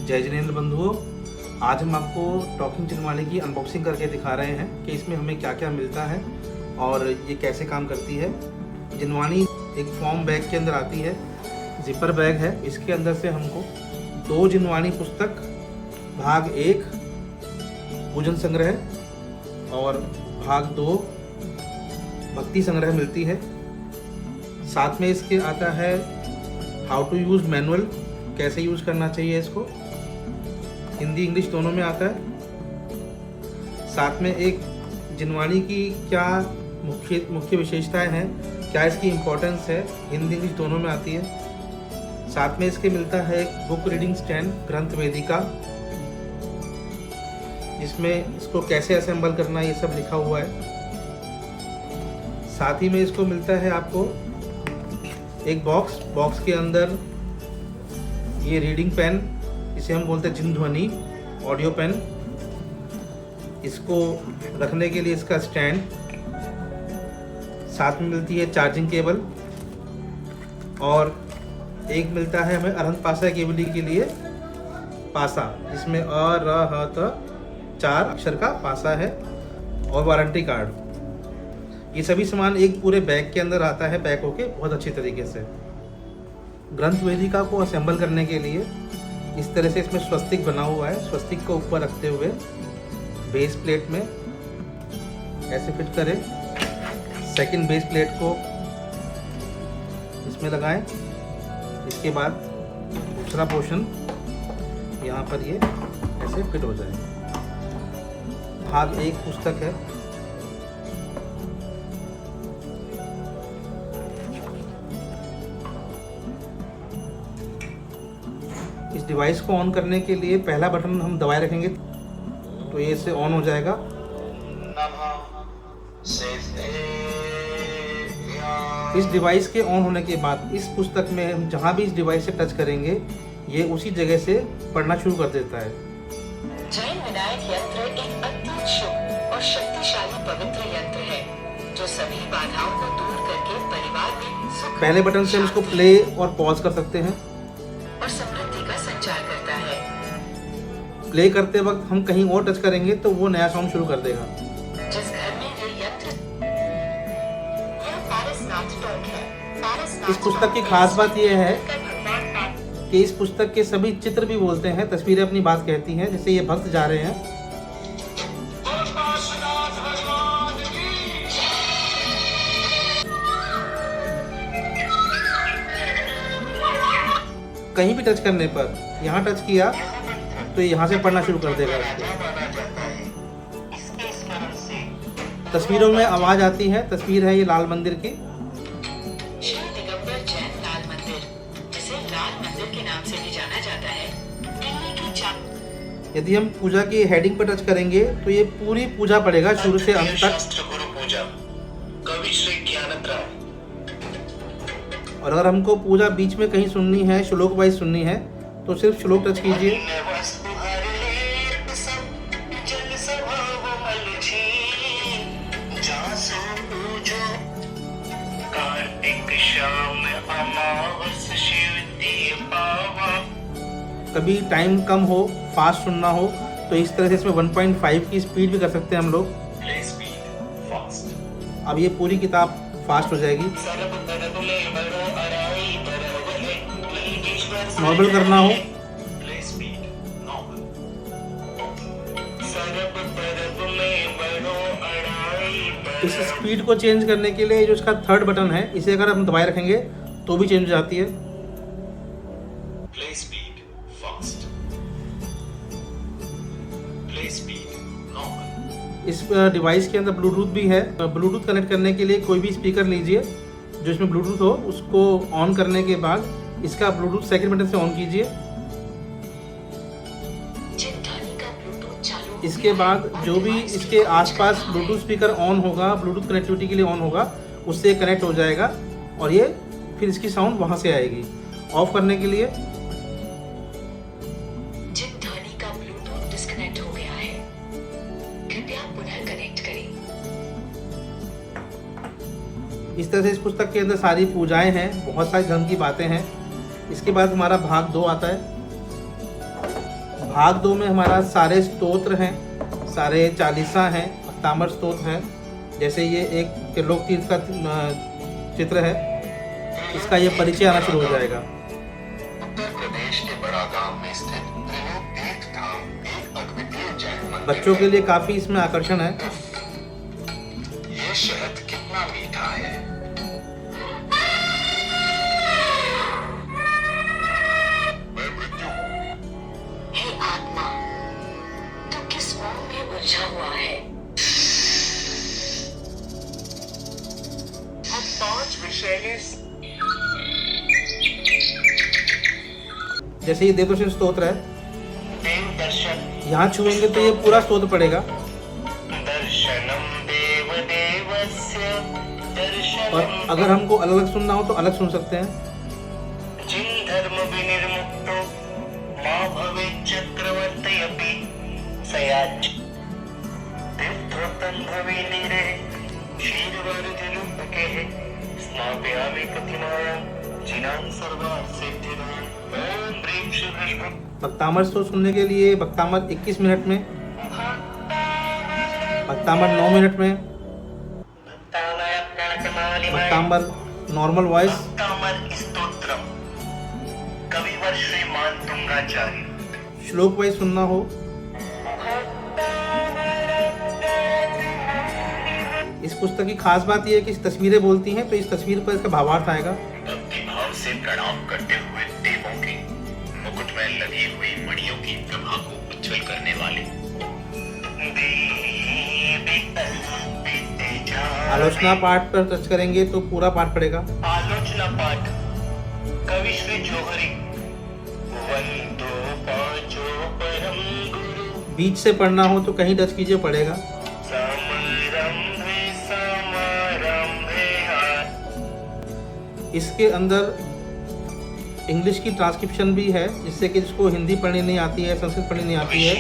जय जिनेंद्र बंधुओं, आज हम आपको टॉकिंग जिनवानी की अनबॉक्सिंग करके दिखा रहे हैं कि इसमें हमें क्या क्या मिलता है और ये कैसे काम करती है। जिनवानी एक फॉर्म बैग के अंदर आती है, जिपर बैग है। इसके अंदर से हमको 2 जिनवानी पुस्तक भाग 1 पूजन संग्रह और भाग 2 भक्ति संग्रह मिलती है। साथ में इसके आता है हाउ टू यूज़ मैनुअल, कैसे यूज़ करना चाहिए इसको, हिंदी इंग्लिश दोनों में आता है। साथ में एक जिनवानी की क्या मुख्य विशेषताएं हैं, क्या इसकी इम्पोर्टेंस है, हिंदी इंग्लिश दोनों में आती है। साथ में इसके मिलता है एक बुक रीडिंग स्टैंड ग्रंथ वेदिका, जिसमें इसको कैसे असेंबल करना ये सब लिखा हुआ है। साथ ही में इसको मिलता है आपको एक बॉक्स के अंदर ये रीडिंग पेन, इसे हम बोलते हैं जिनध्वनि ऑडियो पेन। इसको रखने के लिए इसका स्टैंड, साथ में मिलती है चार्जिंग केबल और एक मिलता है हमें अरहंत पासा केबली के लिए पासा, जिसमें अ र ह त 4 अक्षर का पासा है और वारंटी कार्ड। ये सभी सामान एक पूरे बैग के अंदर आता है, पैक होके बहुत अच्छी तरीके से। ग्रंथ वेदिका को असेंबल करने के लिए इस तरह से इसमें स्वस्तिक बना हुआ है। स्वस्तिक को ऊपर रखते हुए बेस प्लेट में ऐसे फिट करें, सेकंड बेस प्लेट को इसमें लगाएं। इसके बाद दूसरा पोर्शन यहाँ पर ये ऐसे फिट हो जाए। भाग 1 पुस्तक है। इस डिवाइस को ऑन करने के लिए पहला बटन हम दबाए रखेंगे तो ये इससे ऑन हो जाएगा। इस डिवाइस के ऑन होने के बाद इस पुस्तक में हम जहाँ भी इस डिवाइस से टच करेंगे ये उसी जगह से पढ़ना शुरू कर देता है। जैन विनायक यंत्र एक अत्यंत शुभ और शक्तिशाली पवित्र यंत्र है जो सभी बाधाओं को दूर करके परिवार में सुख। पहले बटन से हम इसको प्ले और पॉज कर सकते हैं और समृद्धि का संचार करता है। प्ले करते वक्त हम कहीं और टच करेंगे तो वो नया सॉन्ग शुरू कर देगा। जिस घर में ये यंत्र, यह पारसनाथ टोंक है। इस पुस्तक की खास बात यह है कि इस पुस्तक के सभी चित्र भी बोलते हैं, तस्वीरें अपनी बात कहती हैं। जैसे ये भक्त जा रहे हैं, कहीं भी टच करने पर, यहाँ टच किया तो यहाँ से पढ़ना शुरू कर देगा इसको। तस्वीरों में आवाज आती है। तस्वीर है ये लाल मंदिर की। श्री दिगंबर जैन लाल मंदिर, जिसे लाल मंदिर के नाम से भी जाना जाता है, दिल्ली की यदि हम पूजा की हेडिंग पर टच करेंगे तो ये पूरी पूजा पढ़ेगा शुरू से अंत तक। कवि श्री ज्ञानंद। और अगर हमको पूजा बीच में कहीं सुननी है, श्लोक वाइज सुननी है, तो सिर्फ श्लोक टच कीजिए। कभी टाइम कम हो, फास्ट सुनना हो तो इस तरह से इसमें 1.5 की स्पीड भी कर सकते हैं हम लोग। अब ये पूरी किताब फास्ट हो जाएगी। नॉर्मल करना हो इस स्पीड को चेंज करने के लिए जो इसका थर्ड बटन है, इसे अगर हम दबाए रखेंगे तो भी चेंज हो जाती है। Play speed fast. Play speed normal. इस डिवाइस के अंदर ब्लूटूथ भी है। ब्लूटूथ कनेक्ट करने के लिए कोई भी स्पीकर लीजिए जो इसमें ब्लूटूथ हो, उसको ऑन करने के बाद इसका ब्लूटूथ सेकंड बटन से ऑन कीजिए। इसके बाद जो भी इसके आसपास ब्लूटूथ स्पीकर ऑन होगा, ब्लूटूथ कनेक्टिविटी के लिए ऑन होगा, उससे कनेक्ट हो जाएगा और ये फिर इसकी साउंड वहां से आएगी। ऑफ करने के लिए जिनध्वनि का ब्लूटूथ डिस्कनेक्ट हो गया है, कृपया पुनः कनेक्ट करें। इस तरह से इस पुस्तक के अंदर सारी पूजाएं हैं, बहुत सारी धर्म की बातें हैं। इसके बाद हमारा भाग 2 आता है। भाग 2 में हमारा सारे स्तोत्र हैं, सारे चालीसा हैं, भक्तामृत स्तोत्र हैं। जैसे ये एक त्रिलोक तीर्थ का चित्र है, इसका ये परिचय आना शुरू हो जाएगा। उत्तर प्रदेश के बड़ागाम में स्थित त्रिलोक तीर्थ धाम एक अद्वितीय जैन मंदिर बच्चों के लिए काफ़ी इसमें आकर्षण है। ये शहद कितना मीठा है। मैं मृत्यु हे आत्मा, तू किस मोह में उलझा हुआ है? हम 5 विषय जैसे ये देवदर्शन स्तोत्र है, देव दर्शन यहाँ छुएंगे तो ये पूरा स्तोत्र पड़ेगा। दर्शनम देव देवस्य दर्शनम। और अगर हमको अलग अलग सुनना हो तो अलग सुन सकते हैं। जिन धर्म विनिर्मुक्तो मा भवे चक्रवर्त्यपि सयाच तीर्थोत्तम भवे निरे शीलवर्धनुपके स्नापयामि कथिनायां जिनां सर्वाः सिद्धिदां ओम ह्रीं श्रीं ह्रीं। भक्तामृत स्तोत्र सुनने के लिए भक्तामृत 21 मिनट में, भक्तामृत 9 मिनट में, भक्तामृत नॉर्मल वॉइस, भक्तामृत स्तोत्रम कविवर श्रीमान तुंगाचार्य। श्लोक वाइज सुनना हो, इस पुस्तक की खास बात यह है कि इस तस्वीरें बोलती हैं, तो इस तस्वीर पर इसका भावार्थ आएगा। भक्ति भाव से प्रणाम करते हुए देवों की मुकुट में लगी हुई मणियों की प्रभा को उज्जवल करने वाले आलोचना पाठ पर टच करेंगे तो पूरा पाठ पड़ेगा। आलोचना पाठ कवि श्री जोहरी वंदो पांचो परम गुरु। बीच से पढ़ना हो तो कहीं टच कीजिए, पड़ेगा। समारंभे समारंभे इसके अंदर इंग्लिश की ट्रांसक्रिप्शन भी है, जिससे कि जिसको हिंदी पढ़नी नहीं आती है, संस्कृत पढ़नी नहीं आती है,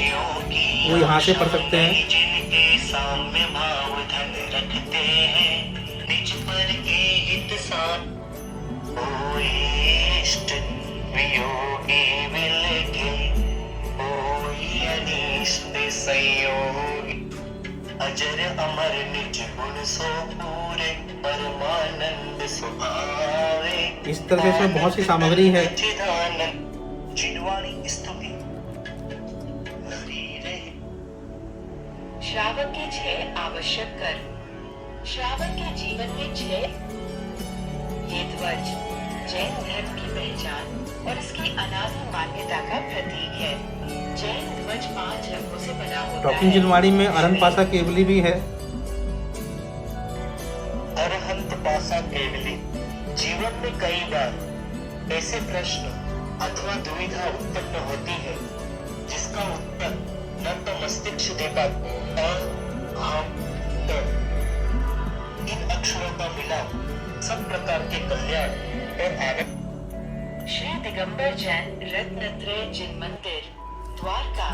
वो यहाँ से पढ़ सकते हैं। जिनके साम्य भाव धन रखते हैं निज पर के हित साथ कोई इष्ट वियोगी मिलके कोई अनिष्ट संयोगी अजर अमर निज गुण सो पूरे परमानंद स्वभावे। इस तरह से इसमें बहुत सी सामग्री है। जिनवाणी स्तुति लहरी रहे। श्रावक के 6 आवश्यक कर्म। श्रावक के जीवन में 6 ये ध्वज जैन धर्म की पहचान और इसकी अनादि मान्यता का प्रतीक है। जैन ध्वज 5 रंगों से बना होता टॉकिंग है। जिनवाणी में अरहंत पासा केवली भी है। अरहंत पासा केवली। जीवन में कई बार ऐसे प्रश्न अथवा दुविधा उत्पन्न होती है जिसका उत्तर न तो मस्तिष्क दे पाता और हम तो इन अक्षरों का मिलाप सब प्रकार के कल्याण और आनंद। श्री दिगंबर जैन रत्नत्रय जिन मंदिर द्वारका